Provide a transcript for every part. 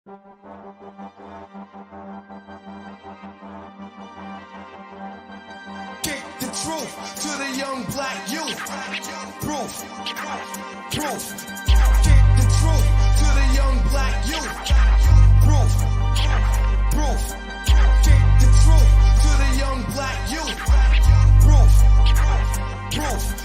Kick the truth to the young black youth. Proof. Proof. Kick the truth to the young black youth. Proof. Proof. Kick the truth to the young black youth. Proof. Proof.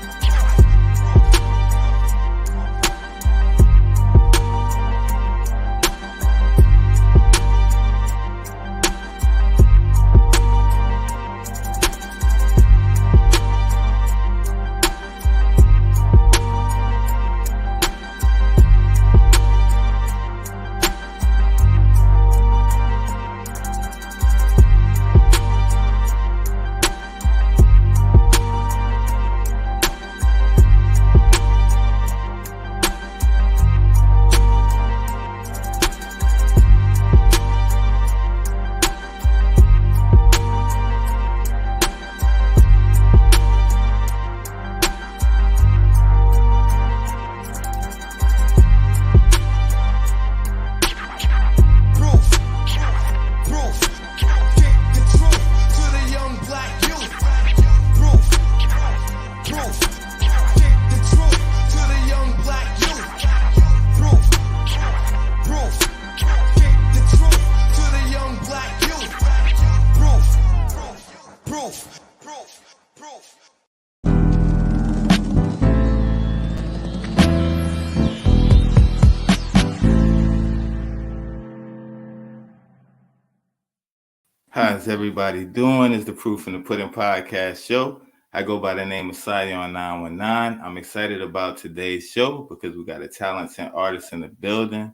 How's everybody doing? It's the Proof in the Pudding podcast show. I go by the name of Sion 919. I'm excited about today's show because we got a talented artist in the building.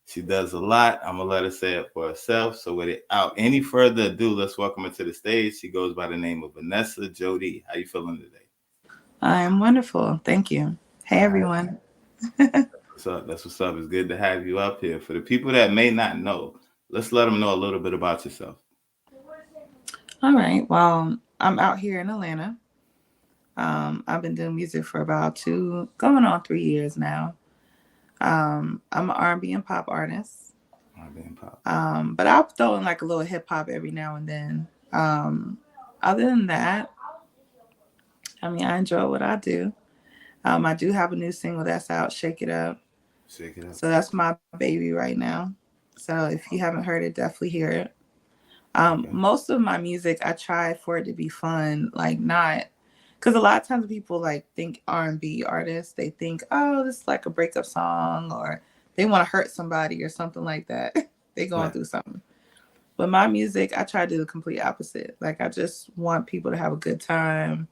She does a lot. I'm going to let her say it for herself. So without any further ado, let's welcome her to the stage. She goes by the name of Vanessa Jodie. How you feeling today? I'm wonderful. Thank you. Hey, everyone. What's up? That's what's up. It's good to have you up here. For the people that may not know, let's let them know a little bit about yourself. All right. Well, I'm out here in Atlanta. I've been doing music for about going on 3 years now. I'm an R&B and pop artist. R&B and pop. But I'll throw in like a little hip hop every now and then. Other than that, I mean, I enjoy what I do. I do have a new single that's out, Shake It Up. Shake It Up. So that's my baby right now. So if you haven't heard it, definitely hear it. Okay. Most of my music, I try for it to be fun, like not, because a lot of times people like think R&B artists, they think, oh, this is like a breakup song, or they want to hurt somebody or something like that. They're going through something. But my music, I try to do the complete opposite. Like I just want people to have a good time,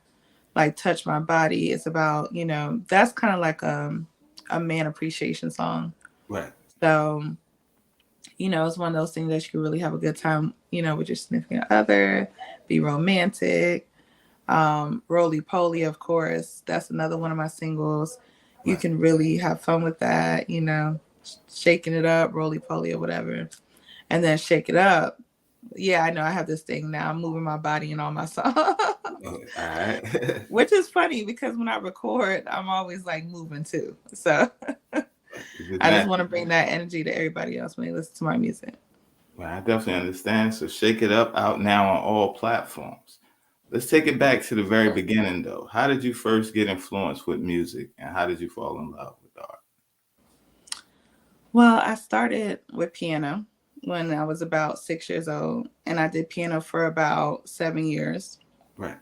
like touch my body. It's about, that's kind of like a man appreciation song. Right. So, it's one of those things that you can really have a good time, with your significant other, be romantic. Roly Poly, of course. That's another one of my singles. Right. You can really have fun with that, shaking it up, Roly Poly or whatever. And then Shake It Up. Yeah, I know I have this thing now. I'm moving my body in all my songs. All right. Which is funny because when I record, I'm always like moving too. So I just want to bring that energy to everybody else when they listen to my music. Well, I definitely understand. So Shake It Up out now on all platforms. Let's take it back to the very beginning, though. How did you first get influenced with music, and how did you fall in love with art? Well, I started with piano when I was about 6 years old, and I did piano for about 7 years. Right.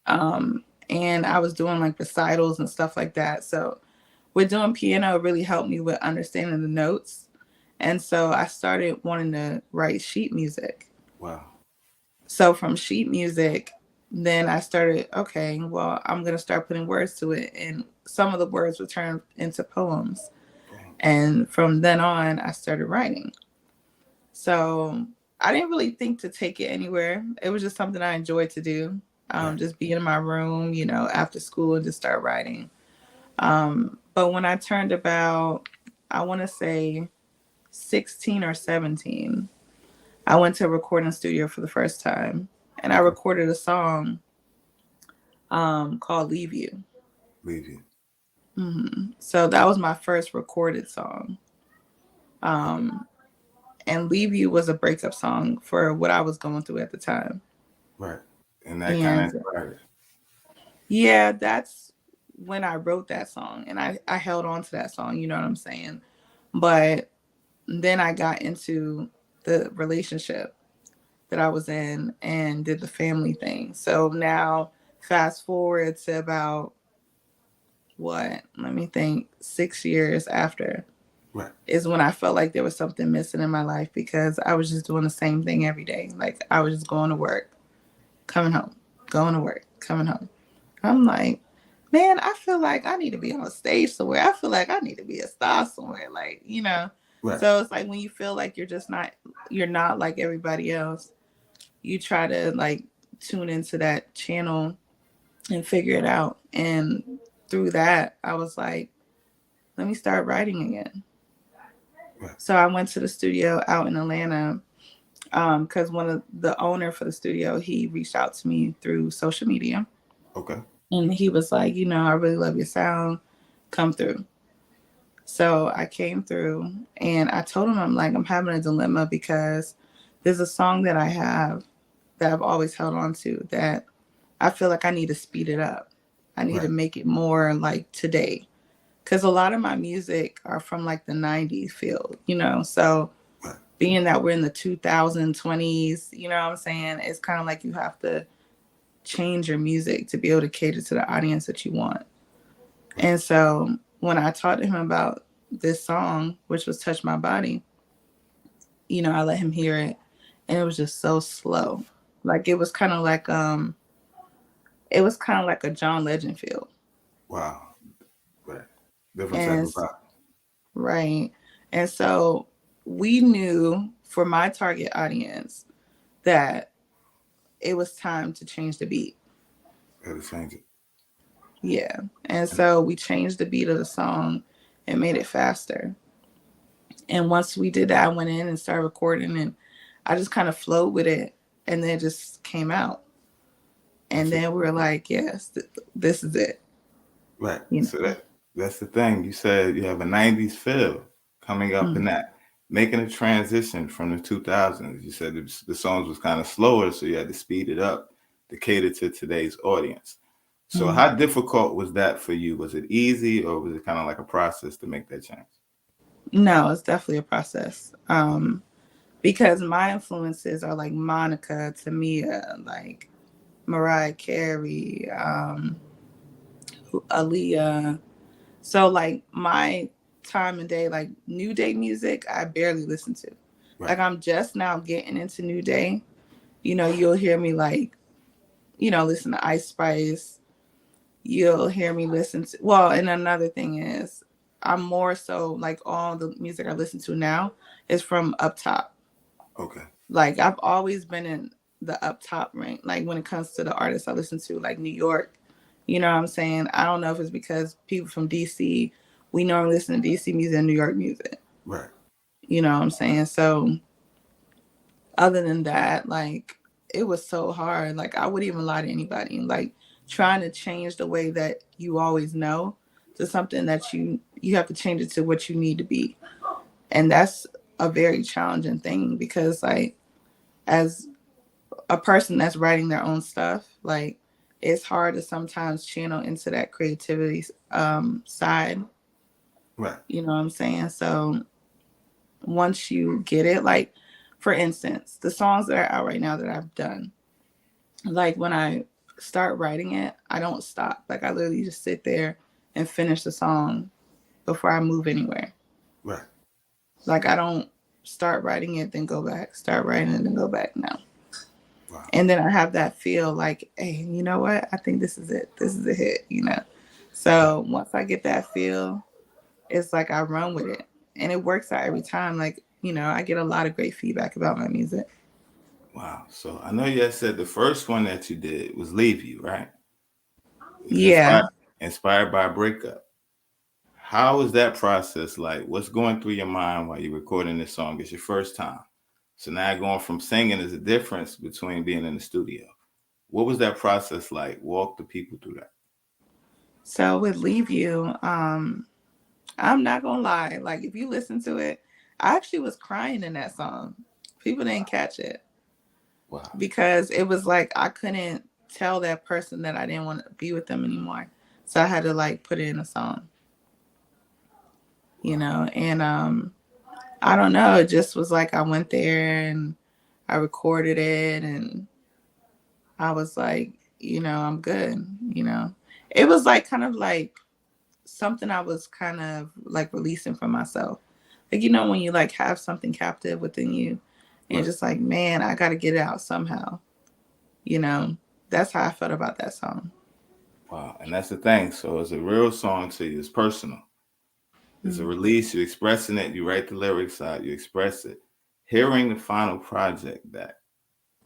And I was doing like recitals and stuff like that. So with doing piano, it really helped me with understanding the notes. And so I started wanting to write sheet music. Wow. So from sheet music, then I started, okay, well, I'm going to start putting words to it. And some of the words would turn into poems. And from then on, I started writing. So I didn't really think to take it anywhere. It was just something I enjoyed to do. Just being in my room, after school and just start writing. But when I turned about, I want to say 16 or 17, I went to a recording studio for the first time. And I recorded a song called Leave You. Leave You. Mm-hmm. So that was my first recorded song. And Leave You was a breakup song for what I was going through at the time. Right. And that kind of And inspired it. yeah, that's when I wrote that song, and I held on to that song, you know what I'm saying? But then I got into the relationship that I was in and did the family thing. So now, fast forward to about what, let me think, 6 years after Right. is when I felt like there was something missing in my life because I was just doing the same thing every day. Like I was just going to work, coming home, going to work, coming home. I'm like, man, I feel like I need to be on a stage somewhere. I feel like I need to be a star somewhere. Like, you know. Right. So it's like when you feel like you're not like everybody else, you try to like tune into that channel and figure it out. And through that, I was like, let me start writing again. Right. So I went to the studio out in Atlanta because one of the owner for the studio, he reached out to me through social media. Okay. And he was like, you know, I really love your sound. Come through. So I came through and I told him, I'm like, I'm having a dilemma because there's a song that I have that I've always held on to that I feel like I need to speed it up. I need to Right. make it more like today. Because a lot of my music are from like the 90s field, you know? So Right. being that we're in the 2020s, you know what I'm saying? It's kind of like you have to change your music to be able to cater to the audience that you want. Right. And so when I talked to him about this song, which was Touch My Body, you know, I let him hear it and it was just so slow. Like it was kind of like a John Legend feel. Wow. Right. Different type And of vibe. right. And so we knew for my target audience that it was time to change the beat. Had to change it. Yeah. And so we changed the beat of the song and made it faster. And once we did that, I went in and started recording and I just kind of flowed with it and then it just came out. And That's it. then we were like, yes, this is it. Right. You So know? that's the thing. You said you have a 90s feel coming up in Mm. that. Making a transition from the 2000s. You said the songs was kind of slower, so you had to speed it up to cater to today's audience. So Mm. how difficult was that for you? Was it easy or was it kind of like a process to make that change? No, it's definitely a process. Okay. Because my influences are like Monica, Tamia, like Mariah Carey, Aaliyah. So like my time and day, like new day music, I barely listen to. Right. Like I'm just now getting into new day. You know, you'll hear me like, you know, listen to Ice Spice. You'll hear me listen to, well, and another thing is I'm more so like all the music I listen to now is from up top. Okay. Like I've always been in the up top rank. Like when it comes to the artists I listen to, like New York, you know what I'm saying? I don't know if it's because people from DC, we normally listen to DC music and New York music. Right. You know what I'm saying? So other than that, like it was so hard. Like I wouldn't even lie to anybody. Like trying to change the way that you always know to something that you have to change it to what you need to be. And that's a very challenging thing because like as a person that's writing their own stuff, like it's hard to sometimes channel into that creativity side. Right. You know what I'm saying? So once you get it, like for instance, the songs that are out right now that I've done, like when I start writing it, I don't stop. Like I literally just sit there and finish the song before I move anywhere. Right. Like I don't start writing it, then go back, start writing it, then go back. No. Wow. And then I have that feel like, hey, you know what? I think this is it. This is a hit, you know? So once I get that feel, it's like I run with it. And it works out every time. Like, you know, I get a lot of great feedback about my music. Wow. So I know you had said the first one that you did was Leave You, right? Yeah. Inspired by a breakup. How was that process like? What's going through your mind while you're recording this song? It's your first time. So now going from singing is a difference between being in the studio. What was that process like? Walk the people through that. So with Leave You, I'm not gonna lie. Like if you listen to it, I actually was crying in that song. People didn't catch it. Wow. Because it was like I couldn't tell that person that I didn't want to be with them anymore. So I had to like put it in a song. You know, and I don't know, it just was like I went there and I recorded it and I was like, you know, I'm good, you know. It was like kind of like something I was kind of like releasing from myself. Like, you know, when you like have something captive within you and you're just like, man, I got to get it out somehow. You know, that's how I felt about that song. Wow. And that's the thing. So it's a real song to you. It's personal. It's a release. You're expressing it. You write the lyrics out. You express it. Hearing the final project back,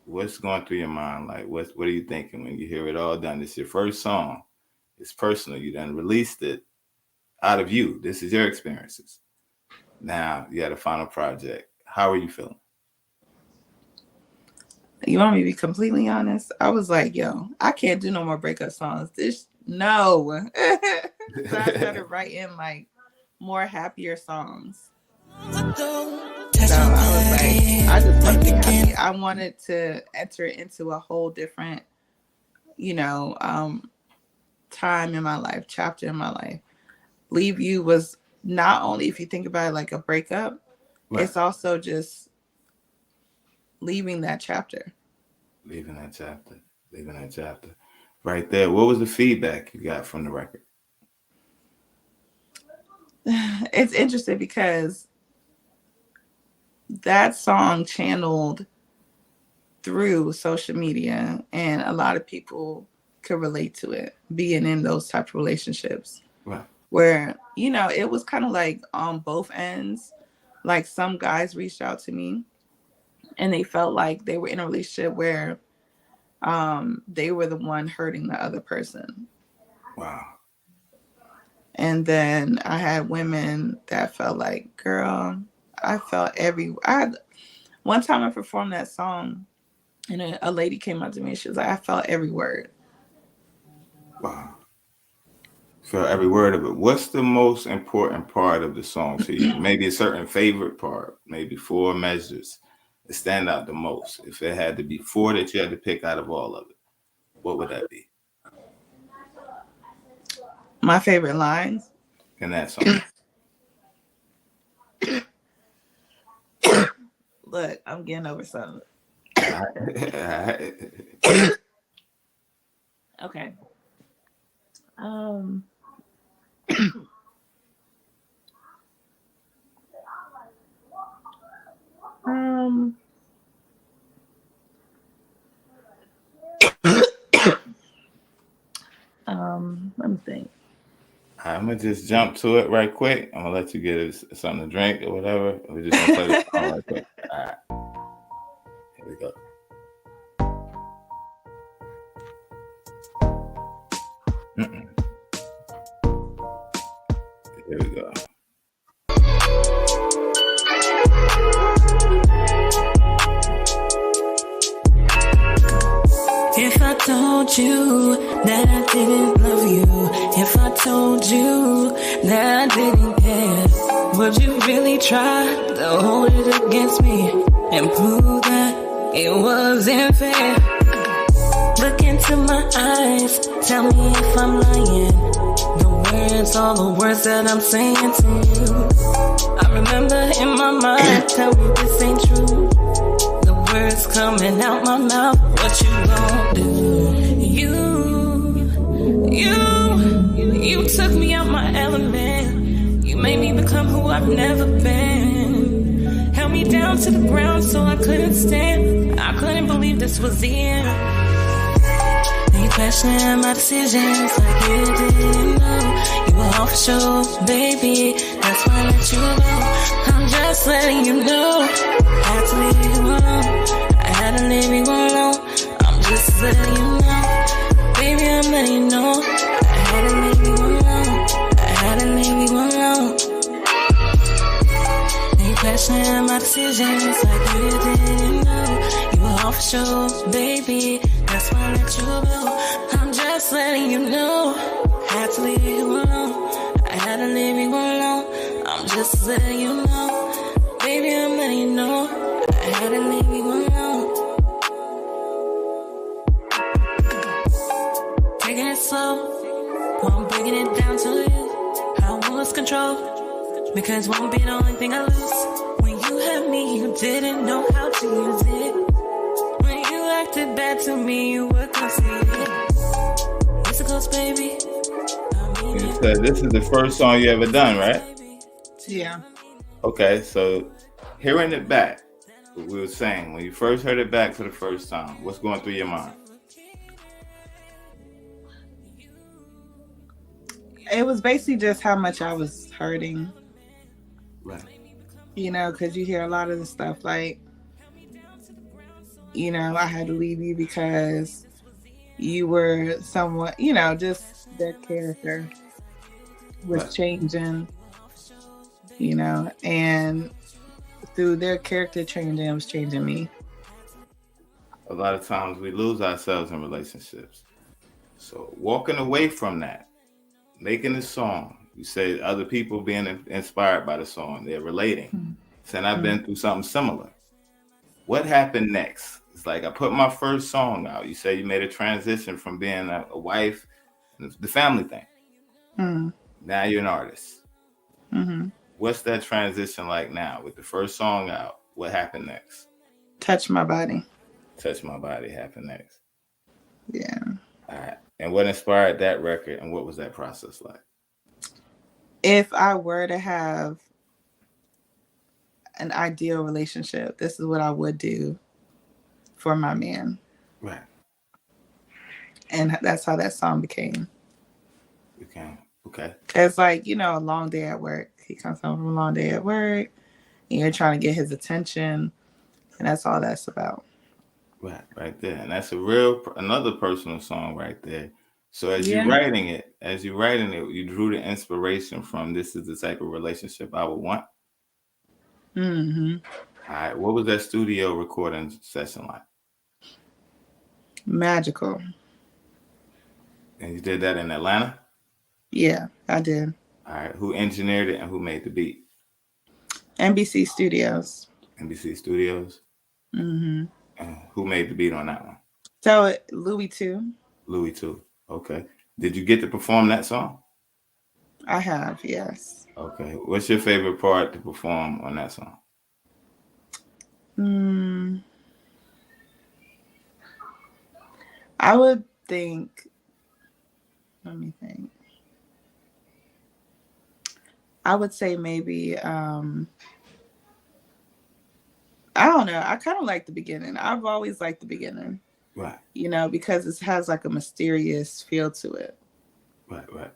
what's going through your mind? Like, what are you thinking when you hear it all done? It's your first song. It's personal. You done released it out of you. This is your experiences. Now you had a final project. How are you feeling? You want me to be completely honest? I was like, yo, I can't do no more breakup songs. No. So I started writing like more happier songs. So I was like, I just want to be happy. I wanted to enter into a whole different, you know, time in my life, chapter in my life. Leave You was not only, if you think about it like a breakup, it's also just leaving that chapter. Leaving that chapter. Right there. What was the feedback you got from the record? It's interesting because that song channeled through social media and a lot of people could relate to it, being in those type of relationships. Right. Where, you know, it was kind of like on both ends. Like some guys reached out to me and they felt like they were in a relationship where they were the one hurting the other person. Wow. And then I had women that felt like, girl, I felt one time I performed that song and a lady came up to me and she was like, I felt every word. Wow. Felt every word of it. What's the most important part of the song to you? Maybe a certain favorite part, maybe 4 measures that stand out the most. If it had to be 4 that you had to pick out of all of it, what would that be? My favorite lines in that song. Look, I'm getting over something. Okay. Let me think. I'm gonna just jump to it right quick. I'm gonna let you get something to drink or whatever. We're just gonna play this song right quick. All right, here we go. Here we go. If I told you that I didn't love you, if I told you that I didn't care, would you really try to hold it against me and prove that it wasn't fair? Look into my eyes, tell me if I'm lying. All the words that I'm saying to you, I remember in my mind, tell me this ain't true. The words coming out my mouth, what you gon' do? You took me out my element. You made me become who I've never been. Held me down to the ground so I couldn't stand. I couldn't believe this was the end. You questioning my decisions like you didn't know. You were off show, baby, that's why I let you go. I'm just letting you know. I had to leave you alone. I had to leave you alone. I'm just letting you know. Baby, I'm letting you know. I had to leave you alone. I had to leave you alone. You questioning my decisions like you didn't know. You were off show, baby, that's why I let you go. I'm just letting you know. Had to leave you alone. I had to leave you alone. I'm just letting you know. Baby, breaking it down to you. I won't lose control, because won't be the only thing I lose. When you had me, you didn't know how to use it. When you acted bad to me, you were conceited. It's a ghost, baby. You said this is the first song you ever done, right? Yeah. Okay, so hearing it back, what we were saying, when you first heard it back for the first time, what's going through your mind? It was basically just how much I was hurting, Right. you know, because you hear a lot of the stuff like, you know, I had to leave you because you were somewhat, you know, just their character was Right. changing, you know, and through their character changing, it was changing me. A lot of times we lose ourselves in relationships. So walking away from that, making this song, you say other people being inspired by the song, they're relating. Saying I've been through something similar. What happened next? It's like I put my first song out. You say you made a transition from being a wife, the family thing. Mm. Now you're an artist. Mm-hmm. What's that transition like now? With the first song out, what happened next? Touch My Body. Touch My Body happened next. Yeah. All right. And what inspired that record, and what was that process like? If I were to have an ideal relationship, this is what I would do for my man. Right. And that's how that song became. Okay. It's like, you know, a long day at work. He comes home from a long day at work, and you're trying to get his attention, and that's all that's about. Right there. And that's another personal song right there. So as Yeah. you're writing it, you drew the inspiration from this is the type of relationship I would want. Mm-hmm. All right. What was that studio recording session like? Magical. And you did that in Atlanta? Yeah, I did. All right. Who engineered it and who made the beat? NBC Studios. NBC Studios. Mm-hmm. Who made the beat on that one? So Louis too. Louis too. Okay. Did you get to perform that song? I have, yes. Okay. What's your favorite part to perform on that song? I would think. Let me think. I would say maybe. I don't know. I kind of like the beginning. I've always liked the beginning. Right. You know, because it has like a mysterious feel to it. Right.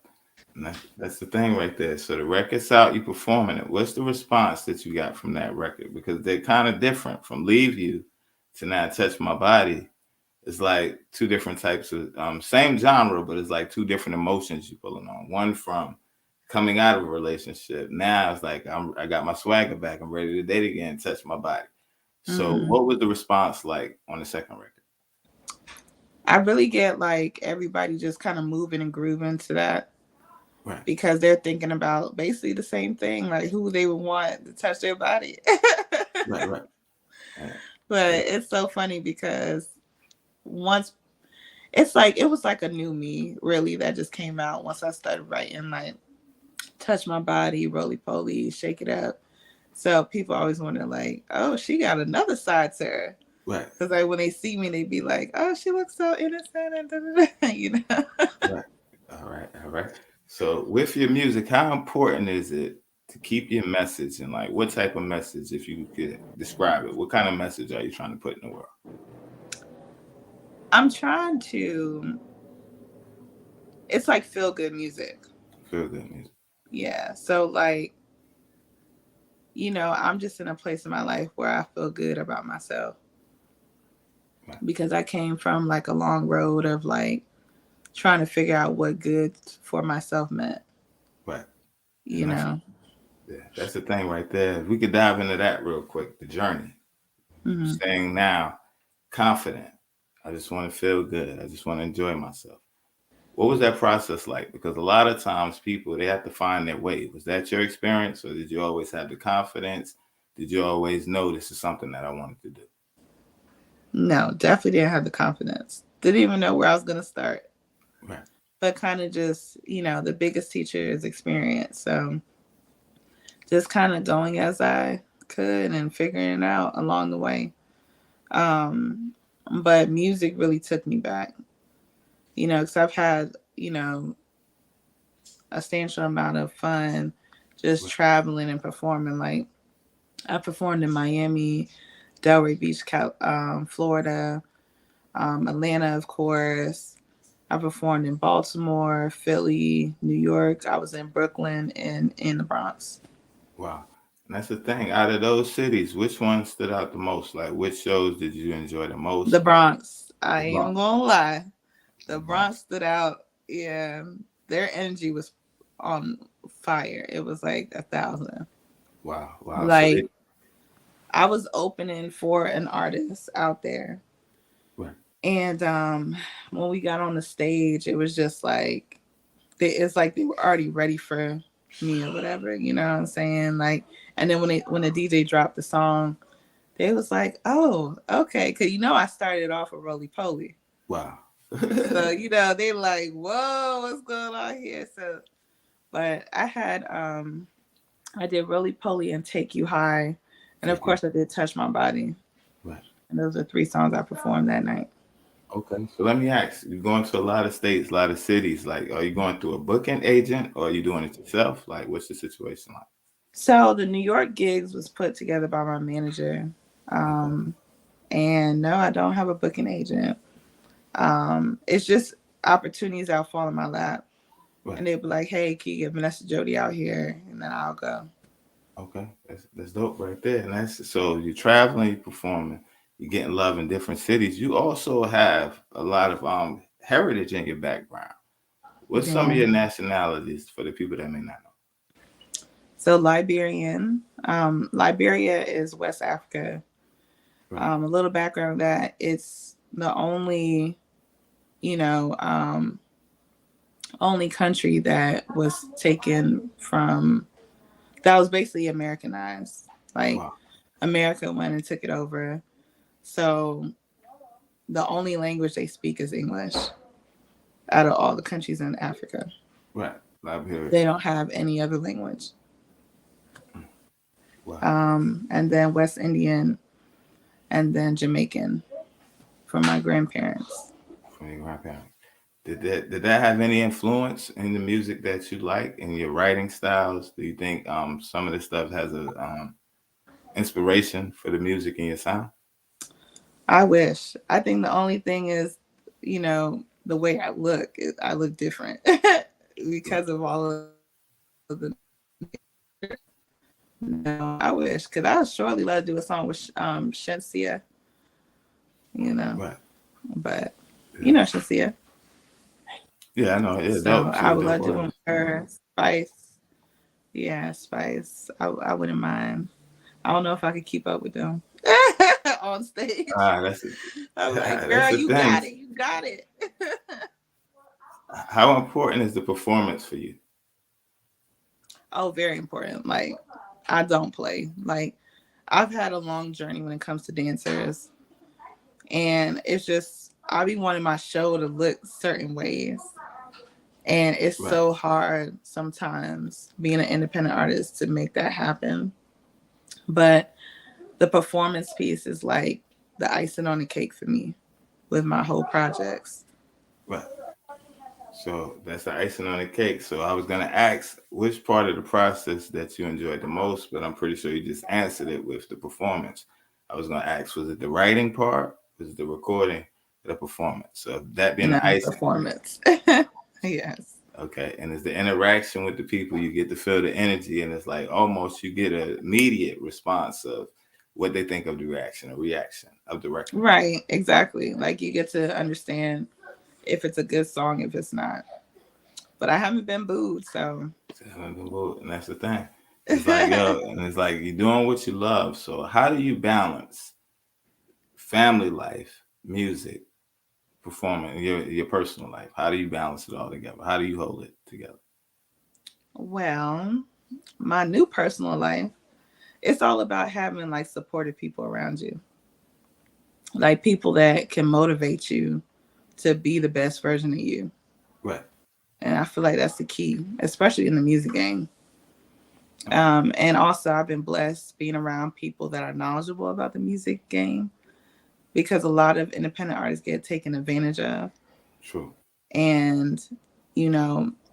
And that's the thing right there. So the record's out, you performing it. What's the response that you got from that record? Because they're kind of different. From Leave You to Now Touch My Body, it's like two different types of same genre, but it's like two different emotions you're pulling on. One from coming out of a relationship. Now it's like I got my swagger back. I'm ready to date again. Touch My Body. So what was the response like on the second record? I really get like everybody just kind of moving and grooving to that. Right. Because they're thinking about basically the same thing, like who they would want to touch their body. Right. But it's so funny because once it was like a new me really that just came out once I started writing like Touch My Body, Roly Poly, Shake It Up. So people always wonder like, oh, she got another side to her. Right. Because like when they see me, they be like, oh, she looks so innocent and da-da-da, you know. Right. All right. So with your music, how important is it to keep your message, and like what type of message, if you could describe it, what kind of message are you trying to put in the world? I'm trying to, it's like feel good music. Feel good music. Yeah. So like, you know, I'm just in a place in my life where I feel good about myself. Right. Because I came from like a long road of like trying to figure out what good for myself meant. Right. You know? Yeah, that's the thing right there. We could dive into that real quick. The journey. Mm-hmm. Saying now, confident. I just want to feel good. I just want to enjoy myself. What was that process like? Because a lot of times people, they have to find their way. Was that your experience, or did you always have the confidence? Did you always know this is something that I wanted to do? No, definitely didn't have the confidence. Didn't even know where I was going to start. Right. but kind of just, the biggest teacher is experience. So just kind of going as I could and figuring it out along the way. But music really took me back, because I've had, a substantial amount of fun just traveling and performing. Like I performed in Miami, Delray Beach, Florida, Atlanta, of course. I performed in Baltimore, Philly, New York. I was in Brooklyn and in the Bronx. Wow. And that's the thing. Out of those cities, which one stood out the most? Like, which shows did you enjoy the most? The Bronx. I The ain't Bronx. gonna lie. The The Bronx Bronx. stood out. Yeah. Their energy was on fire. It was like 1,000. Wow. Wow. So they, Like I was opening for an artist out there. right. And when we got on the stage, it was just like it's like they were already ready for me or whatever, you know what I'm saying? Like, and then when the DJ dropped the song, they was like, "Oh, okay," because I started off with Roly Poly, Wow. so they like, "Whoa, what's going on here?" So, but I did Roly Poly and Take You High, and of Take you. course I did Touch My Body, Right. and those are 3 songs I performed that night. Okay. So let me ask, you're going to a lot of states, a lot of cities. Like, are you going through a booking agent or are you doing it yourself? Like, what's the situation like? So the New York gigs was put together by my manager. Okay. And no, I don't have a booking agent. It's just opportunities that fall in my lap. Right. And they'd be like, "Hey, can you get Vanessa Jodie out here?" And then I'll go. Okay. That's dope right there. And that's so you're traveling, you're performing, you're getting love in different cities. You also have a lot of heritage in your background. What's some of Yeah. your nationalities for the people that may not know? So Liberian. Liberia is West Africa. Right. A little background of that. It's the only, you know, only country that was taken from that was basically Americanized. Like Wow. America went and took it over. So the only language they speak is English out of all the countries in Africa. Right. Liberia. They don't have any other language. Wow. And then West Indian and then Jamaican from my grandparents. From your grandparents. Did that have any influence in the music that you like in your writing styles? Do you think some of this stuff has a inspiration for the music in your sound? I wish. I think the only thing is, the way I look. I look different Right. because of all of the. No, I wish, because I would surely love to do a song with Shensia, Right. but Yeah. Shensia. Yeah, I know. Yeah, So dope. She's I a would dope love to do one with artist. her. Spice. Yeah, Spice. I wouldn't mind. I don't know if I could keep up with them on stage. That's it. I'm like, That's girl, the you thing. got it. You got it. How important is the performance for you? Oh, very important. Like, I don't play. Like, I've had a long journey when it comes to dancers. And it's just, I be wanting my show to look certain ways. And it's Right. so hard sometimes being an independent artist to make that happen. But the performance piece is like the icing on the cake for me with my whole projects. Right. So that's the icing on the cake. So I was gonna ask which part of the process that you enjoyed the most, but I'm pretty sure you just answered it with the performance. I was gonna ask, was it the writing part, was it the recording, or the performance? So that being No, the icing, performance. Yes. okay, and it's the interaction with the people. You get to feel the energy, and it's like almost you get an immediate response of what they think of the reaction, a reaction of the record. Right. Exactly. Like you get to understand if it's a good song, if it's not. But I haven't been booed, so And that's the thing. It's like, yo, and it's like you're doing what you love. So how do you balance family life, music, performing, your personal life? How do you balance it all together? How do you hold it together? well, my new personal life, it's all about having like supportive people around you. Like people that can motivate you to be the best version of you. Right. And I feel like that's the key, especially in the music game. Okay. And also, I've been blessed being around people that are knowledgeable about the music game because a lot of independent artists get taken advantage of. True. And,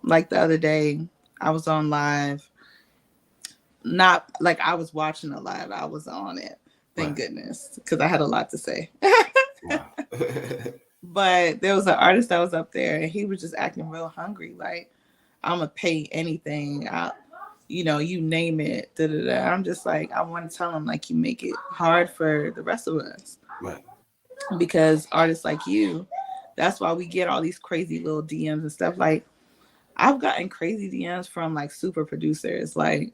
like the other day, I was on live, not like I was watching a live, I was on it. Thank Right. goodness, because I had a lot to say. Wow. But there was an artist that was up there and he was just acting real hungry. Like, I'm going to pay anything. You name it. Da, da, da. I'm just like, I want to tell him, like, you make it hard for the rest of us. Right. Because artists like you, that's why we get all these crazy little DMs and stuff. Like, I've gotten crazy DMs from like super producers, like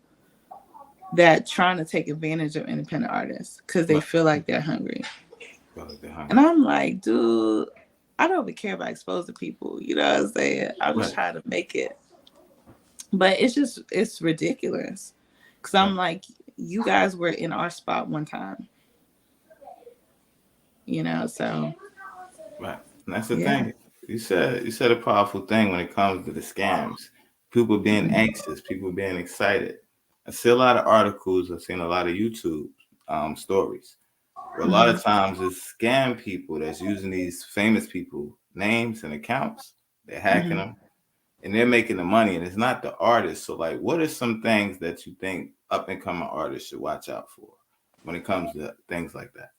that trying to take advantage of independent artists because they Right. feel like they're hungry. Feel like they're hungry. And I'm like, dude, I don't even care about exposing people. You know what I'm saying? I'm just Right. trying to make it. But it's ridiculous. Because I'm like, you guys were in our spot one time. So. Right. And that's the Yeah. thing. You said a powerful thing when it comes to the scams. People being anxious, people being excited. I see a lot of articles, I've seen a lot of YouTube stories. Where a lot of times it's scam people that's using these famous people names and accounts. They're hacking them and they're making the money, and it's not the artist. So, like, what are some things that you think up and coming artists should watch out for when it comes to things like that?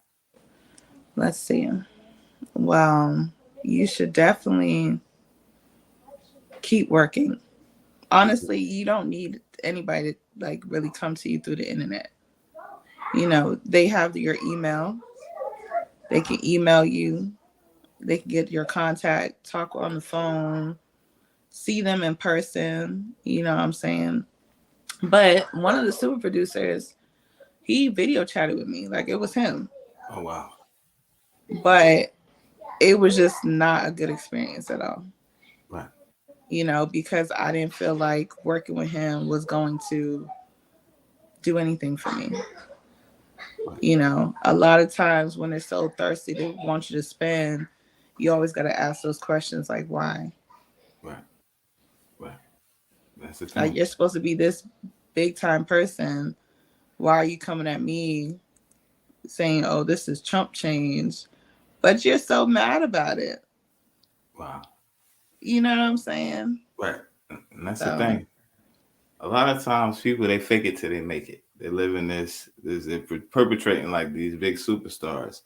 Let's see. Well, you should definitely keep working. Honestly, you don't need anybody to like really come to you through the internet. They have your email. They can email you. They can get your contact, talk on the phone, see them in person. You know what I'm saying? But one of the super producers, he video chatted with me like it was him. Oh wow. But it was just not a good experience at all. Right. Because I didn't feel like working with him was going to do anything for me. A lot of times when they're so thirsty, they want you to spend. You always got to ask those questions like, why? Right. Right. That's the Like, thing. you're supposed to be this big time person. Why are you coming at me saying, oh, this is chump change? But you're so mad about it. Wow. You know what I'm saying? Right. And that's the So, thing. A lot of times people, they fake it till they make it. They live in they're perpetrating like these big superstars.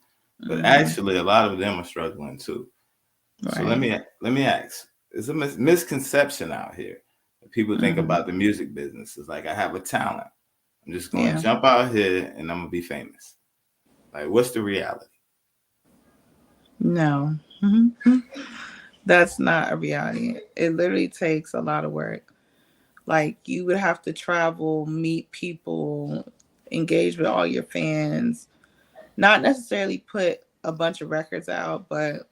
But actually a lot of them are struggling too. So let right. me ask. There's a misconception out here. People think about the music business. It's like, I have a talent. I'm just going to Yeah. jump out here and I'm going to be famous. Like, what's the reality? No. That's not a reality. It literally takes a lot of work. Like, you would have to travel, meet people, engage with all your fans, not necessarily put a bunch of records out, but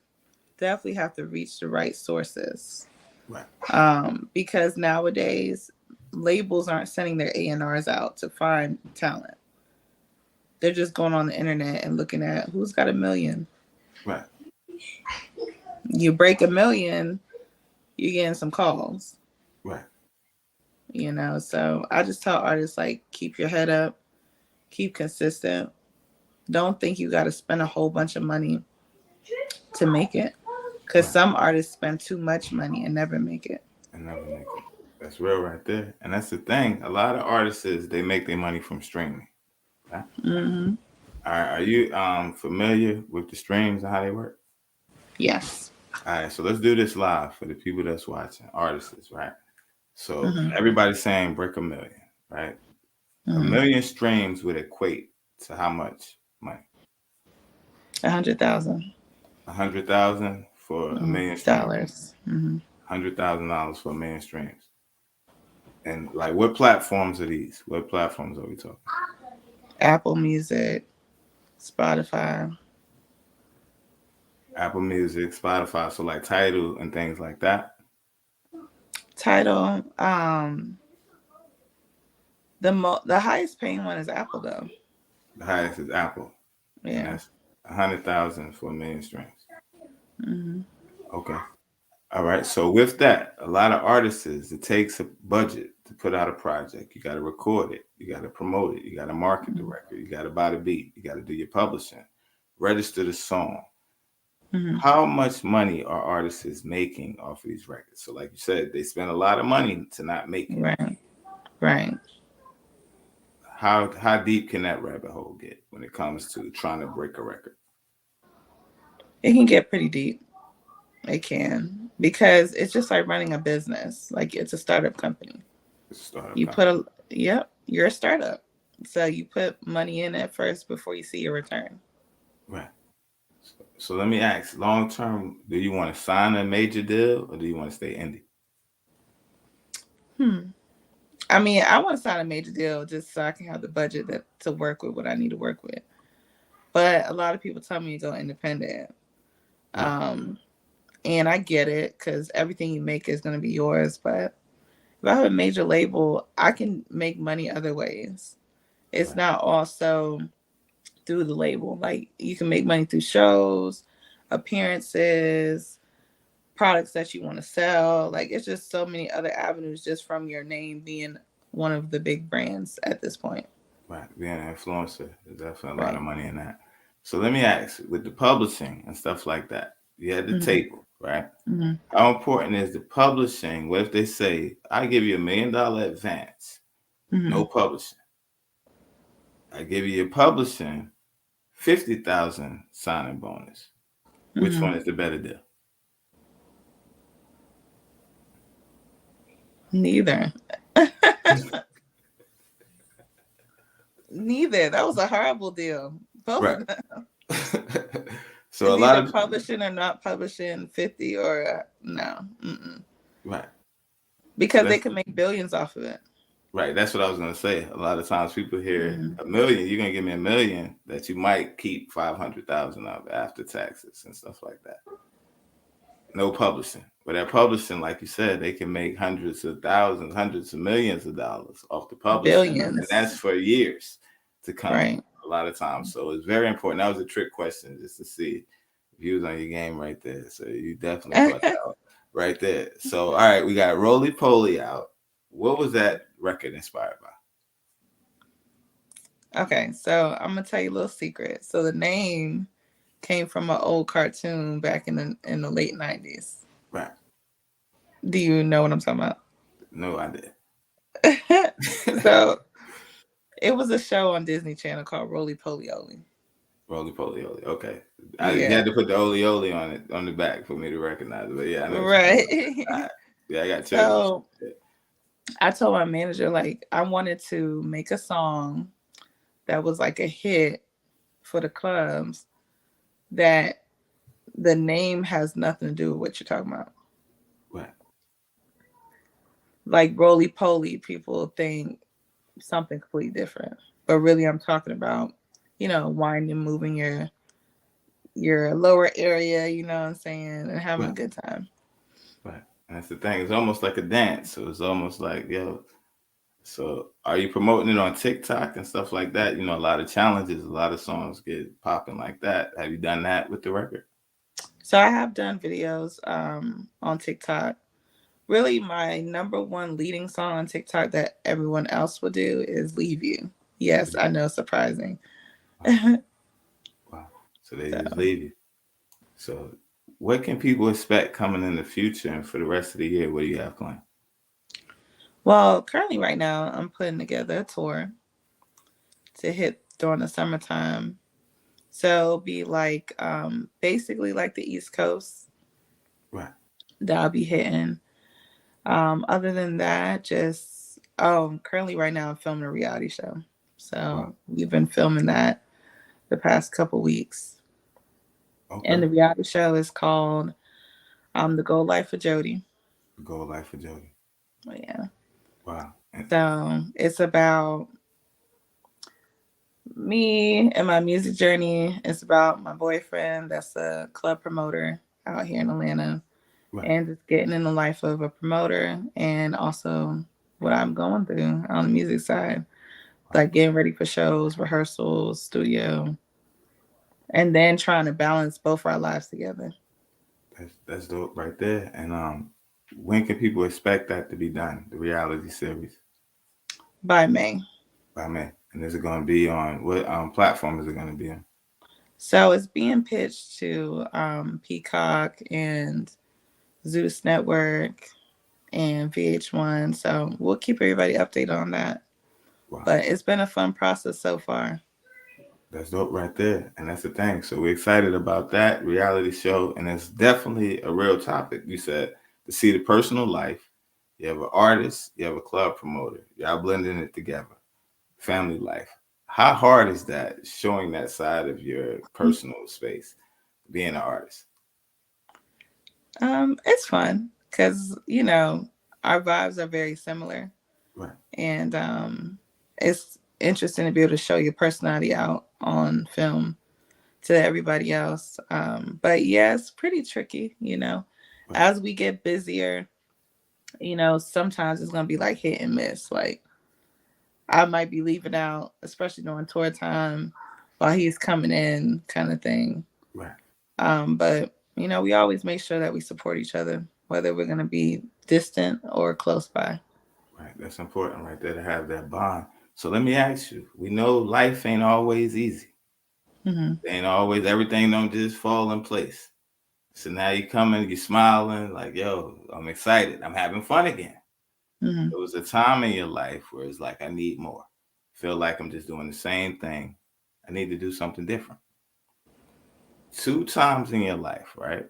definitely have to reach the right sources. Right. Because nowadays labels aren't sending their A&Rs out to find talent. They're just going on the internet and looking at who's got 1 million. Right. You break 1 million, you're getting some calls. Right. So I just tell artists, like, keep your head up, keep consistent. Don't think you got to spend a whole bunch of money to make it. Because some artists spend too much money and never make it. And never make it. That's real right there. And that's the thing. A lot of artists, they make their money from streaming. Right? Mm-hmm. Are you familiar with the streams and how they work? Yes. All right, so let's do this live for the people that's watching, artists, right? So Mm-hmm. everybody's saying break 1 million, right? Mm-hmm. 1 million streams would equate to how much money? 100,000. 100,000 for Mm-hmm. 1 million streams. Dollars. Mm-hmm. $100,000 for 1 million streams. And like, what platforms are these? What platforms are we talking? Apple Music, Spotify. Apple Music, Spotify, so like Tidal and things like that. Tidal. The highest paying one is Apple, though. The highest is Apple. Yeah. And that's 100,000 for 1 million streams. Mm-hmm. Okay. All right. So with that, a lot of artists, it takes a budget to put out a project. You got to record it. You got to promote it. You got to market the record. You got to buy the beat. You got to do your publishing, register the song. Mm-hmm. How much money are artists making off of these records? So like you said, they spend a lot of money to not make it. Right. Right. How deep can that rabbit hole get when it comes to trying to break a record? It can get pretty deep. It can, because it's just like running a business. Like, it's a startup company. It's a startup You company. yep, you're a startup. So you put money in at first before you see your return. Right. So let me ask, long term, do you want to sign a major deal or do you want to stay indie? I mean, I want to sign a major deal just so I can have the budget to work with what I need to work with. But a lot of people tell me to go independent. Right. And I get it, because everything you make is going to be yours. But if I have a major label, I can make money other ways. It's Right. not also through the label. Like, you can make money through shows, appearances, products that you want to sell. Like, it's just so many other avenues just from your name being one of the big brands at this point. Right. Being an influencer, there's definitely a lot Right. of money in that. So let me ask, with the publishing and stuff like that, you had the Mm-hmm. table, right? Mm-hmm. How important is the publishing? What if they say, I give you $1 million advance, Mm-hmm. no publishing? I give you your publishing, 50,000 signing bonus. Which Mm-hmm. one is the better deal? Neither. Neither. That was a horrible deal. Both Right. of them. So It's a lot either of publishing or not publishing 50 or no. Mm-mm. right. So Because they that's can make billions off of it. right. That's what I was gonna say. A lot of times people hear Mm-hmm. $1 million, you're gonna give me $1 million that you might keep 500,000 of after taxes and stuff like that. No publishing. But at publishing, like you said, they can make hundreds of thousands, hundreds of millions of dollars off the publishing. And Billions. that's for years to come Right. a lot of times. So it's very important. That was a trick question just to see if you was on your game right there. So you definitely caught that out right there. So all right, we got Roly Poly out. What was that record inspired by? Okay, so I'm gonna tell you a little secret. So the name came from an old cartoon back in the late 90s. Right. Do you know what I'm talking about? No idea. So it was a show on Disney Channel called Roly Poly Oly. Roly Poly Oly. Okay. You Yeah. had to put the Oli Oli on it on the back for me to recognize it. But yeah, I know. Right. All right. Yeah, I got So children. I told my manager, like, I wanted to make a song that was like a hit for the clubs, that the name has nothing to do with what you're talking about. Right. Like Roly Poly, people think something completely different, but really I'm talking about, winding, moving your lower area, you know what I'm saying, and having a good time. Right. And that's the thing. It's almost like a dance. So it's almost like, so are you promoting it on TikTok and stuff like that? A lot of challenges, a lot of songs get popping like that. Have you done that with the record? So I have done videos on TikTok. Really, my number one leading song on TikTok that everyone else will do is Leave You. Yes, I know, surprising. Wow. So they just leave you. So what can people expect coming in the future and for the rest of the year? What do you have planned? Well, currently right now, I'm putting together a tour to hit during the summertime. So it'll be like basically like the East Coast. Right. That I'll be hitting. Other than that, just currently right now I'm filming a reality show. So we've been filming that the past couple weeks. Okay. And the reality show is called The Gold Life of Jodie. The Gold Life of Jodie. Oh, yeah. Wow. So it's about me and my music journey. It's about my boyfriend that's a club promoter out here in Atlanta. Right. And just getting in the life of a promoter, and also what I'm going through on the music side, like getting ready for shows, rehearsals, studio, and then trying to balance both our lives together. That's dope right there. And when can people expect that to be done? The reality series by May. by May. And is it going to be on what platform is it going to be on? So it's being pitched to Peacock and Zeus Network and VH1. So we'll keep everybody updated on that. Wow. But it's been a fun process so far. That's dope right there. And that's the thing. So we're excited about that reality show. And it's definitely a real topic. You said to see the personal life. You have an artist, you have a club promoter. Y'all blending it together. Family life. How hard is that showing that side of your personal space, being an artist? It's fun because, you know, our vibes are very similar. Right. And it's interesting to be able to show your personality out on film to everybody else. But yeah, it's pretty tricky, you know. Right. As we get busier, you know, sometimes it's gonna be like hit and miss. Like I might be leaving out, especially during tour time, while he's coming in, kind of thing. Right. But you know, we always make sure that we support each other, whether we're gonna be distant or close by. Right. That's important right there to have that bond. So let me ask you, we know life ain't always easy. Mm-hmm. Ain't always everything don't just fall in place. So now you coming, you smiling, like, yo, I'm excited. I'm having fun again. Mm-hmm. There was a time in your life where it's like, I need more. Feel like I'm just doing the same thing. I need to do something different. 2 times in your life, right?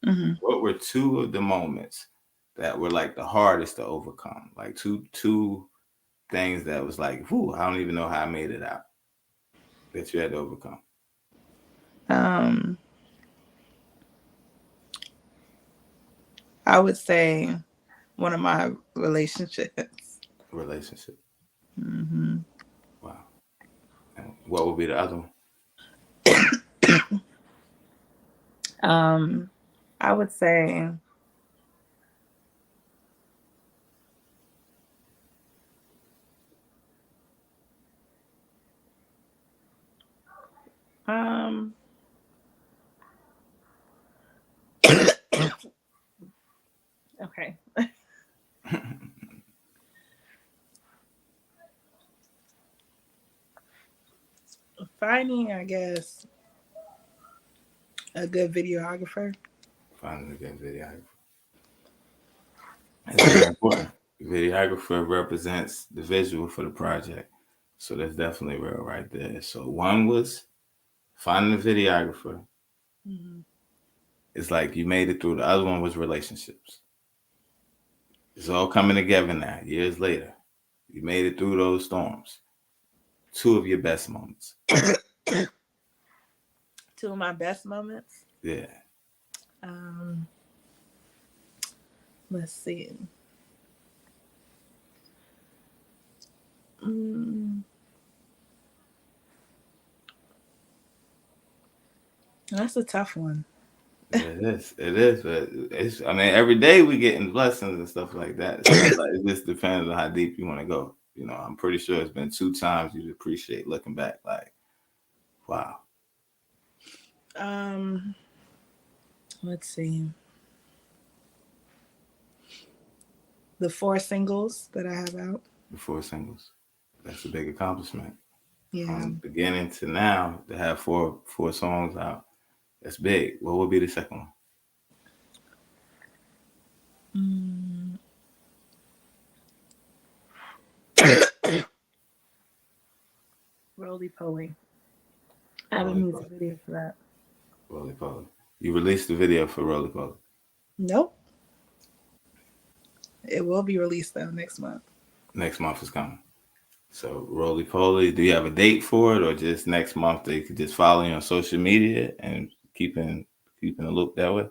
Mm-hmm. What were 2 of the moments that were like the hardest to overcome? Like two things that was like, whew, I don't even know how I made it out that you had to overcome. Um, I would say one of my relationships. Relationship. Mm-hmm. Wow. And what would be the other one? I would say um okay. Finding, I guess, a good videographer. Finding a good videographer. That's very important. Videographer represents the visual for the project. So that's definitely real right there. So one was finding a videographer. Mm-hmm. It's like you made it through. The other one was relationships. It's all coming together now, years later. You made it through those storms. 2 of your best moments. Two of my best moments. Yeah. Um, let's see. Mm, that's a tough one. It is. It is. But it's, I mean, every day we getting blessings and stuff like that. So it's like, it just depends on how deep you want to go. You know, I'm pretty sure it's been 2 times you'd appreciate looking back like, wow. Um, let's see. The 4 singles that I have out. The 4 singles. That's a big accomplishment. Yeah. From beginning to now to have four songs out. That's big. What would be the second one? Mm. Roly Poly. I have a music video for that. Roly Poly. You released the video for Roly Poly. Nope. It will be released though next month. Next month is coming. So Roly Poly, do you have a date for it, or just next month they could just follow you on social media and keeping a loop that way?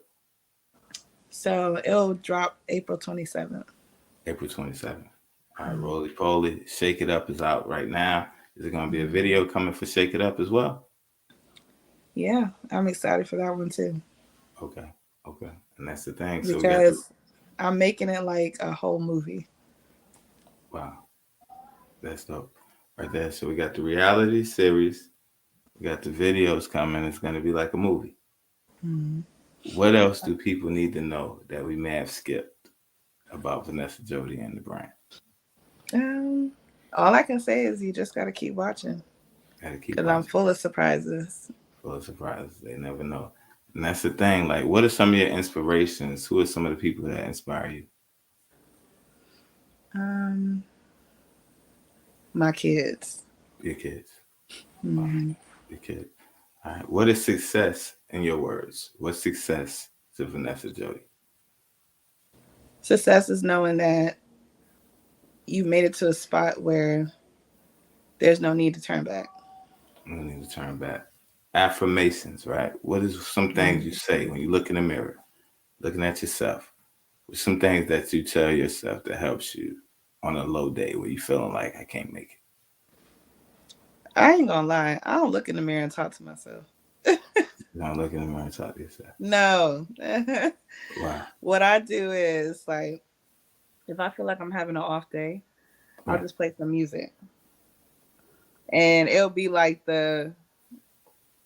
So it'll drop April 27th. April 27th. All right, Roly Poly, Shake It Up is out right now. Is it going to be a video coming for Shake It Up as well? Yeah, I'm excited for that one too. Okay. And that's the thing. Because So we got I'm making it like a whole movie. wow. That's dope. Right there. So we got the reality series. We got the videos coming. It's going to be like a movie. Mm-hmm. What else do people need to know that we may have skipped about Vanessa Jodie and the brand? All I can say is you just got to keep watching Gotta keep because I'm watching. full of surprises. Full of surprises. They never know. And that's the thing. Like, what are some of your inspirations? Who are some of the people that inspire you? Um, my kids. Your kids. Wow. Mhm. Your kids. All right. What is success in your words? What's success to Vanessa Jodie? Success is knowing that you made it to a spot where there's no need to turn back. I don't need to turn back. Affirmations, right? What is some things you say when you look in the mirror, looking at yourself? Some things that you tell yourself that helps you on a low day where you feeling like I can't make I ain't gonna lie. I don't look in the mirror and talk to myself. it. You don't look in the mirror and talk to yourself. No. Wow. What I do is like, if I feel like I'm having an off day, I'll Right. just play some music. And it'll be like the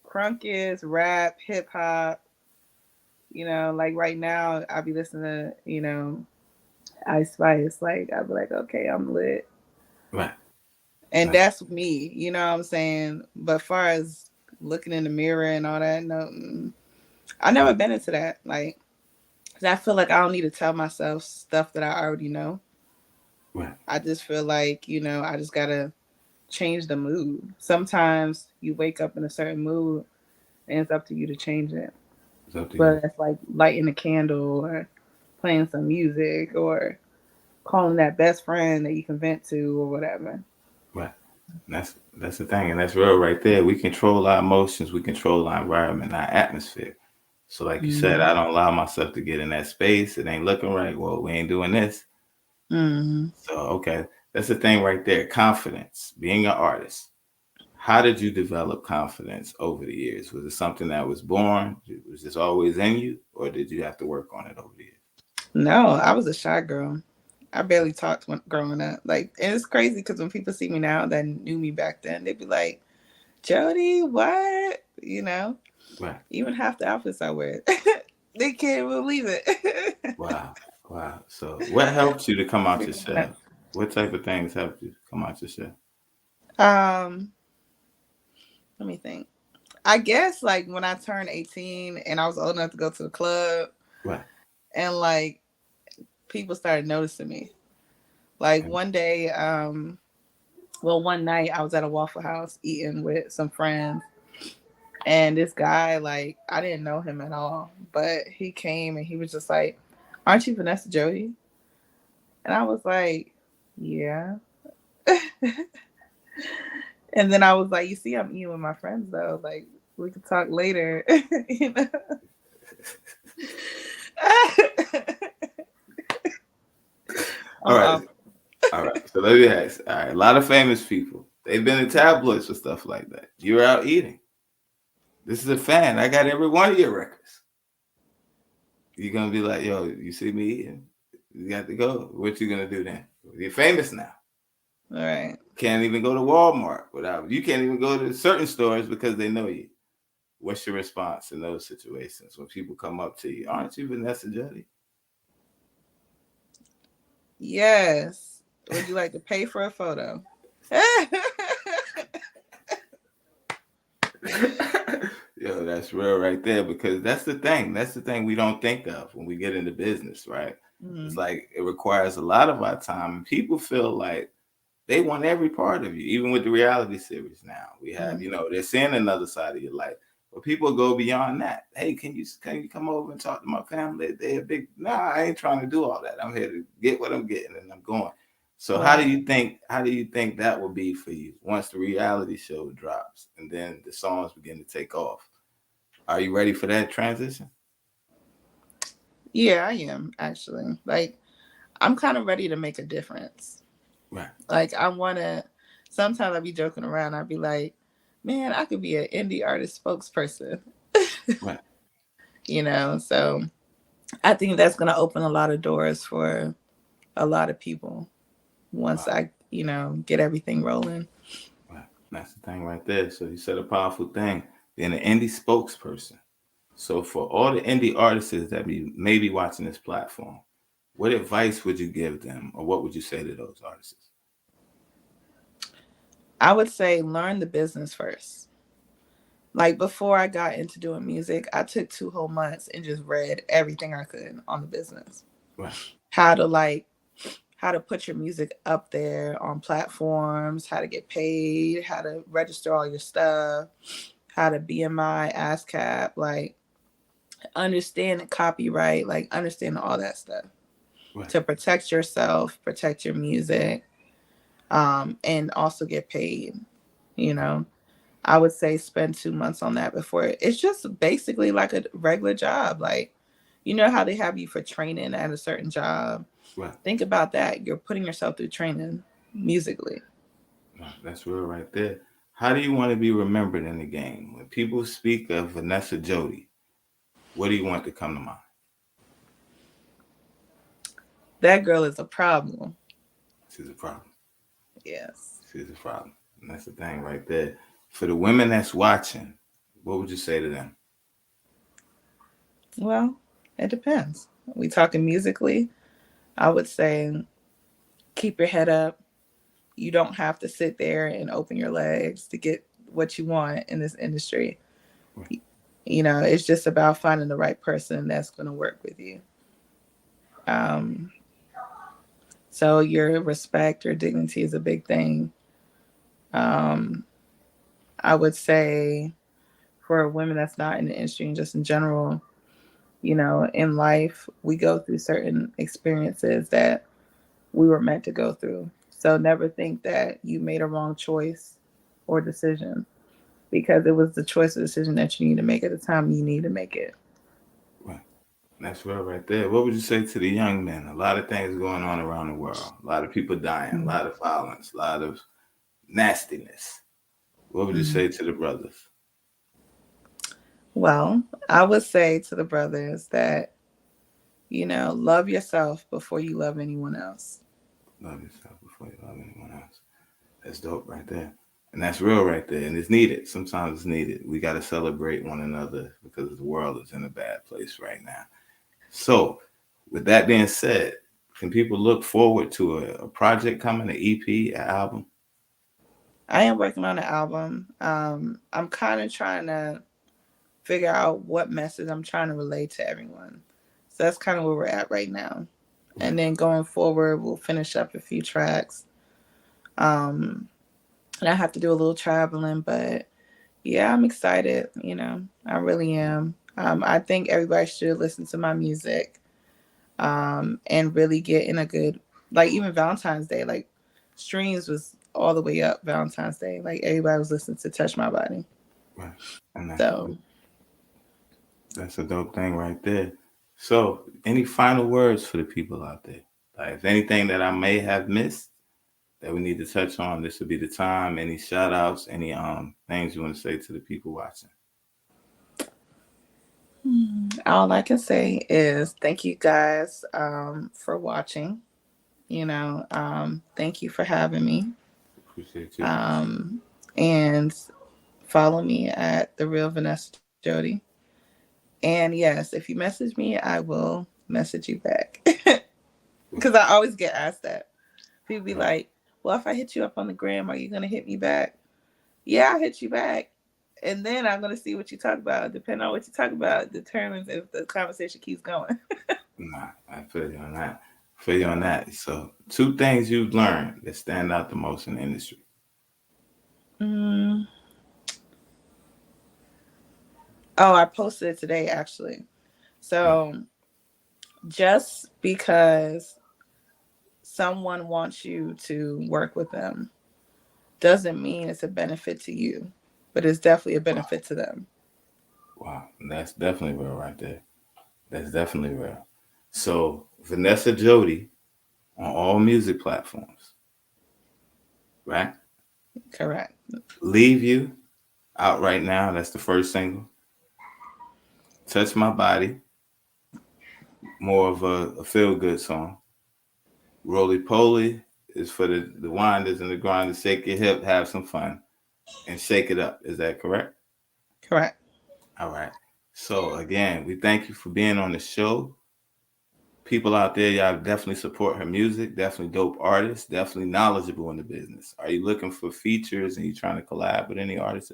crunkiest rap, hip hop. Like right now, I'll be listening to, Ice Spice. Like, I'll be like, okay, I'm lit. Right. And Right. that's me, you know what I'm saying? But far as looking in the mirror and all that, no, I never been into that. Like, 'cause I feel like I don't need to tell myself stuff that I already know. Right. I just feel like, I just gotta change the mood. Sometimes you wake up in a certain mood and it's up to you to change it. It's up to you. But it's like lighting a candle or playing some music or calling that best friend that you can vent to or whatever. Right. And that's the thing, and that's real right there. We control our emotions, we control our environment, our atmosphere. So, like you said, I don't allow myself to get in that space. It ain't looking right. Well, we ain't doing this. Mm-hmm. So, okay, that's the thing right there. Confidence, being an artist. How did you develop confidence over the years? Was it something that was born? Was this always in you, or did you have to work on it over the years? No, I was a shy girl. I barely talked when growing up. Like, and it's crazy because when people see me now that knew me back then, they'd be like, "Jodie, what?" Right. Even half the outfits I wear, they can't believe it. Wow. Wow. So, what helped you to come out your shell? What type of things helped you come out your shell? um, let me think. I guess like when I turned 18 and I was old enough to go to the club, Right. and like people started noticing me. Like one day, one night I was at a Waffle House eating with some friends, and this guy, like, I didn't know him at all, but he came and he was just like, "Aren't you Vanessa Jodie?" And I was like, "Yeah." And then I was like, "You see, I'm eating with my friends though. Like, we could talk later." you know? All right. All right. So let me ask. All right. A lot of famous people. They've been in tabloids for stuff like that. You're out eating. This is a fan. I got every one of your records. You're gonna be like, yo, you see me eating? You got to go. What you gonna do then? You're famous now. All right. Can't even go to Walmart without. You can't even go to certain stores because they know you. What's your response in those situations when people come up to you? Aren't you Vanessa Jodie? Yes. Would you like to pay for a photo? Yo, that's real right there because that's the thing. That's the thing we don't think of when we get into business, right? Mm-hmm. It's like it requires a lot of our time. And people feel like they want every part of you, even with the reality series now. We have, they're seeing another side of your life. But people go beyond that. Hey, can you come over and talk to my family? They're big. Nah, I ain't trying to do all that. I'm here to get what I'm getting and I'm going. So how do you think that will be for you once the reality show drops and then the songs begin to take off? Are you ready for that transition? Yeah, I am actually. Like, I'm kind of ready to make a difference. Right. Like, I want to. Sometimes I be joking around. I'd be like, "Man, I could be an indie artist spokesperson." Right. So I think that's going to open a lot of doors for a lot of people once I, get everything rolling. Right. That's the thing right there. So you said a powerful thing, being an indie spokesperson. So for all the indie artists that may be watching this platform, what advice would you give them, or what would you say to those artists? I would say learn the business first. Like before I got into doing music, I took 2 whole months and just read everything I could on the business. Right, How to how to put your music up there on platforms, how to get paid, how to register all your stuff, how to BMI, ASCAP, like understand the copyright, like understand all that stuff right, to protect yourself, protect your music, and also get paid. You know, I would say spend 2 months on that before it's just basically like a regular job. Like, you know how they have you for training at a certain job. right. Think about that. You're putting yourself through training musically. Right. That's real right there. How do you want to be remembered in the game? When people speak of Vanessa Jodie, what do you want to come to mind? That girl is a problem. She's a problem. Yes. She's a problem. And that's the thing right there. For the women that's watching, what would you say to them? Well, it depends. We talking musically. I would say keep your head up. You don't have to sit there and open your legs to get what you want in this industry. Right. You know, it's just about finding the right person that's going to work with you. Um, so your respect, your dignity is a big thing. Um, I would say for women that's not in the industry and just in general, you know, in life, we go through certain experiences that we were meant to go through. So never think that you made a wrong choice or decision because it was the choice or decision that you need to make at the time you need to make it. Right. That's real right there. What would you say to the young men? A lot of things going on around the world. A lot of people dying, a lot of violence, a lot of nastiness. What would you Mhm. say to the brothers? Well, I would say to the brothers that, you know, love yourself before you love anyone else. Love yourself before you love anyone else. That's dope right there. And that's real right there. And it's needed. Sometimes it's needed. We got to celebrate one another because the world is in a bad place right now. So, with that being said, can people look forward to a project coming, an EP, an album? I am working on an album. I'm kind of trying to figure out what message I'm trying to relate to everyone. So that's kind of where we're at right now. And then going forward, we'll finish up a few tracks. Um, and I have to do a little traveling, but yeah, I'm excited. You know, I really am. I think everybody should listen to my music and really get in a good, like even Valentine's Day, like streams was all the way up Valentine's Day. Like everybody was listening to Touch My Body. Right. And So that's a dope thing right there. So, any final words for the people out there? Like, if anything that I may have missed that we need to touch on, this would be the time. Any shout outs, any things you want to say to the people watching? all I can say is thank you guys for watching. You know, thank you for having me. Appreciate you. Um, and follow me at the real Vanessa Jodie. And yes, if you message me, I will message you back. Because I always get asked that. People be Right. like, well, if I hit you up on the gram, are you going to hit me back? Yeah, I'll hit you back. And then I'm going to see what you talk about. Depending on what you talk about, determines if the conversation keeps going. Nah, I feel you on that. Feel you on that. So, two things you've learned that stand out the most in the industry. Mm. Oh, I posted it today, actually. Right. So just because someone wants you to work with them doesn't mean it's a benefit to you, but it's definitely a benefit to them. Wow. That's definitely real right there. That's definitely real. So, Vanessa Jodie on all music platforms, right? Correct. Leave You out right now. That's the first single. Touch My Body, more of a feel good song. Roly Poly is for the winders and the grinders. Shake your hip, have some fun, and shake it up. Is that correct? Correct. All right. So again, we thank you for being on the show. People out there, y'all definitely support her music. Definitely dope artist. Definitely knowledgeable in the business. Are you looking for features and you trying to collab with any artists?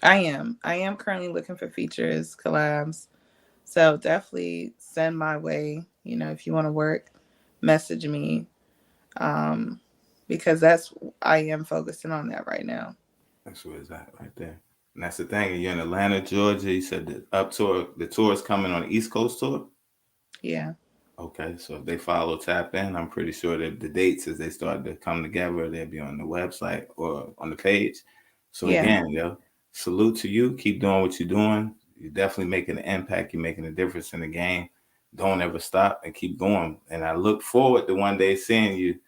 I am currently looking for features, collabs. So definitely send my way. You know, if you want to work, message me. Because I am focusing on that right now. That's where it's at right there. And that's the thing. You're in Atlanta, Georgia. You said the tour is coming on the East Coast tour? Yeah. Okay, so if they follow Tap In, I'm pretty sure that the dates as they start to come together, they'll be on the website or on the page. So again, salute to you. Keep doing what you're doing. You're definitely making an impact. You're making a difference in the game. Don't ever stop and keep going. And I look forward to one day seeing you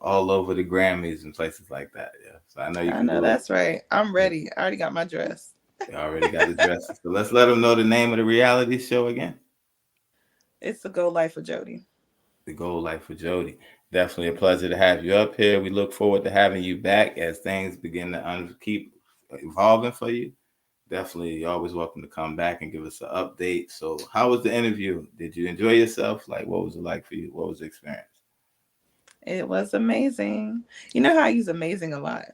all over the Grammys and places like that. Yeah. So I know you can do it. That's right. I'm ready. I already got my dress. You already got the dress. So let's let them know the name of the reality show again. It's The Gold Life of Jodie. The Gold Life of Jodie. Definitely a pleasure to have you up here. We look forward to having you back as things begin to keep evolving for you. Definitely, you're always welcome to come back and give us an update. So how was the interview? Did you enjoy yourself? Like, what was it like for you? What was the experience? It was amazing. You know how I use amazing a lot.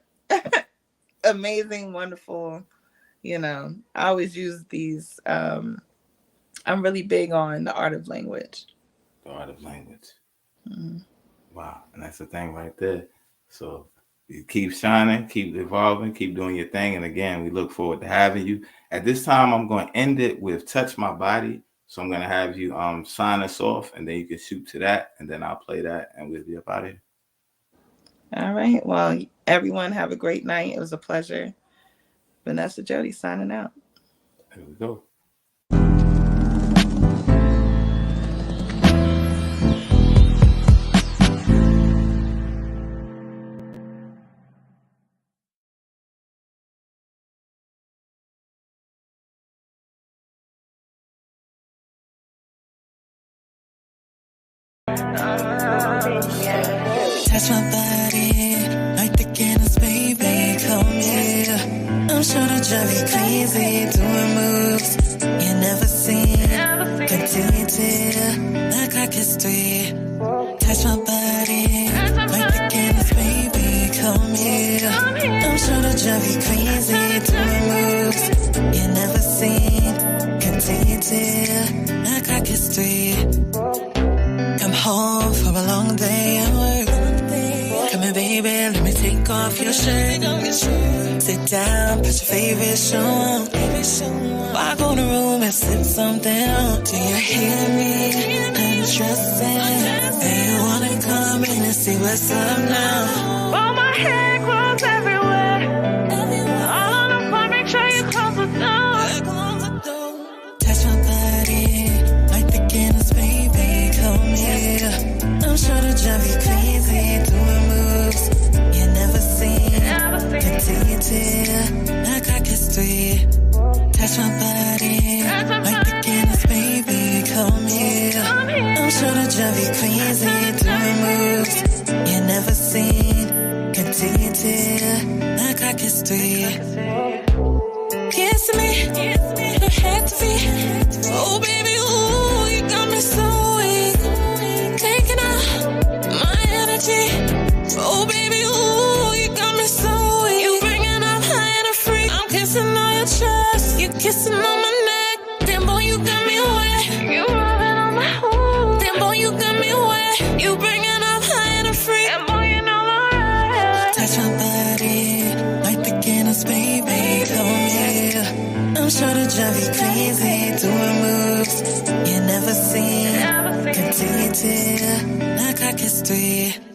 Amazing, wonderful. You know, I always use these. I'm really big on the art of language. The art of language. Mm-hmm. Wow. And that's the thing right there. So you keep shining, keep evolving, keep doing your thing. And again, we look forward to having you. At this time, I'm going to end it with Touch My Body. So I'm going to have you sign us off, and then you can shoot to that, and then I'll play that, and we'll be up out of here. All right. Well, everyone have a great night. It was a pleasure. Vanessa Jodie signing out. There we go. Touch my body like the candles, baby, come here. I'm sure to drive you crazy, doing moves you never seen. Continue till the clock is 3. Touch my body like the candles, baby, come here. I'm sure to drive you crazy, doing moves you never seen. Continue till the clock is 3. Come home from a long day at work. Come here, baby, let me take off your shirt. Sit down, put your favorite show on. Walk on the room and slip something on. Do you hear me? Undressing. Hey, you wanna come in and see what's up now? All my hair grows everywhere. All on the floor, make sure you close the door. Touch my body like the candles, baby, come here. I'm sure to drive you crazy, doing moves you never seen. Continue till the clock is 3. Touch my body like the candles, baby, come here. I'm sure to drive you crazy, doing moves you never seen. Continue till the clock is 3. Kiss me, it had to be. Oh baby, ooh, you got me so weak. Taking out my energy. Oh baby, ooh, you got me so weak. You bringing up high and a freak. I'm kissing on your chest, you kissing on my neck. Damn boy, you got me wet. You rubbing on my ooh. Damn boy, you got me wet. You bringing up high and a freak. Damn boy, you know my right. Touch my body like the candles, baby, come here. I'm sure to drive you crazy, doing moves you never seen. Continue till the clock is 3.